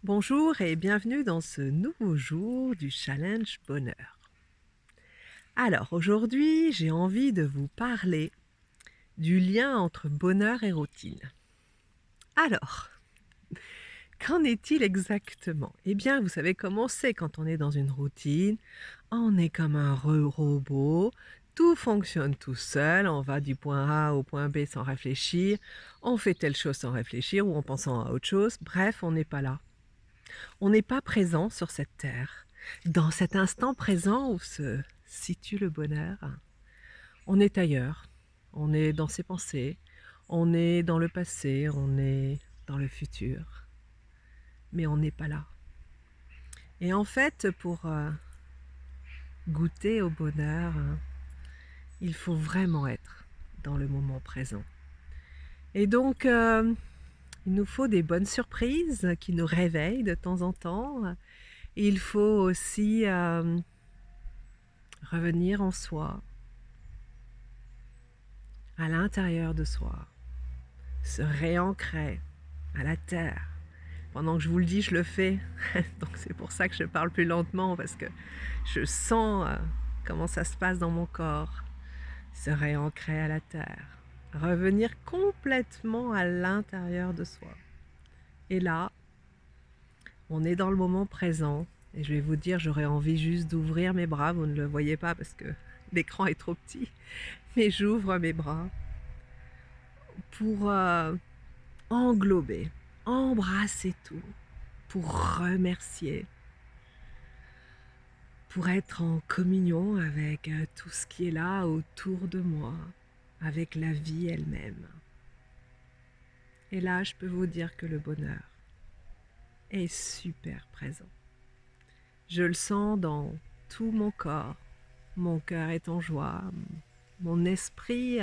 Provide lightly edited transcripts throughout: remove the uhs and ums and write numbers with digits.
Bonjour et bienvenue dans ce nouveau jour du challenge bonheur. Alors aujourd'hui, j'ai envie de vous parler du lien entre bonheur et routine. Alors, qu'en est-il exactement? Eh bien, vous savez comment c'est quand on est dans une routine, on est comme un robot, tout fonctionne tout seul, on va du point A au point B sans réfléchir, on fait telle chose sans réfléchir ou en pensant à autre chose, bref, on n'est pas là. On n'est pas présent sur cette terre. Dans cet instant présent où se situe le bonheur, on est ailleurs. On est dans ses pensées, on est dans le passé, on est dans le futur, mais on n'est pas là. Et en fait, pour goûter au bonheur, il faut vraiment être dans le moment présent. Et donc, il nous faut des bonnes surprises qui nous réveillent de temps en temps. Et il faut aussi revenir en soi, à l'intérieur de soi, se réancrer à la terre. Pendant que je vous le dis, je le fais. Donc c'est pour ça que je parle plus lentement, parce que je sens comment ça se passe dans mon corps. Se réancrer à la terre. Revenir complètement à l'intérieur de soi. Et là, on est dans le moment présent. Et je vais vous dire, j'aurais envie juste d'ouvrir mes bras. Vous ne le voyez pas parce que l'écran est trop petit. Mais j'ouvre mes bras pour englober, embrasser tout, pour remercier, pour être en communion avec tout ce qui est là autour de moi, avec la vie elle-même. Et là, je peux vous dire que le bonheur est super présent. Je le sens dans tout mon corps. Mon cœur est en joie, mon esprit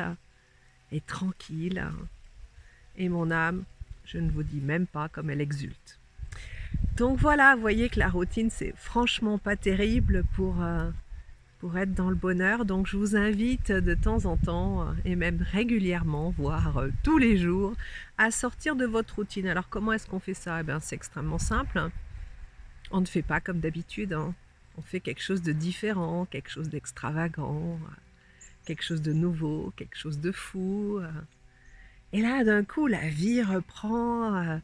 est tranquille et mon âme, je ne vous dis même pas comme elle exulte. Donc voilà, vous voyez que la routine, c'est franchement pas terrible pour être dans le bonheur. Donc je vous invite de temps en temps, et même régulièrement, voire tous les jours, à sortir de votre routine. Alors comment est-ce qu'on fait ça? Eh bien, c'est extrêmement simple. On ne fait pas comme d'habitude, hein. On fait quelque chose de différent, quelque chose d'extravagant, quelque chose de nouveau, quelque chose de fou. Et là, d'un coup, la vie reprend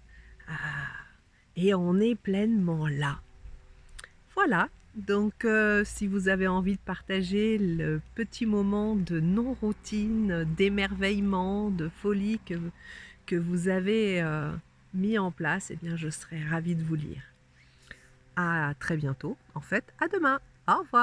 et on est pleinement là. Voilà, donc si vous avez envie de partager le petit moment de non-routine, d'émerveillement, de folie que vous avez mis en place, eh bien je serai ravie de vous lire. À très bientôt, en fait, à demain. Au revoir.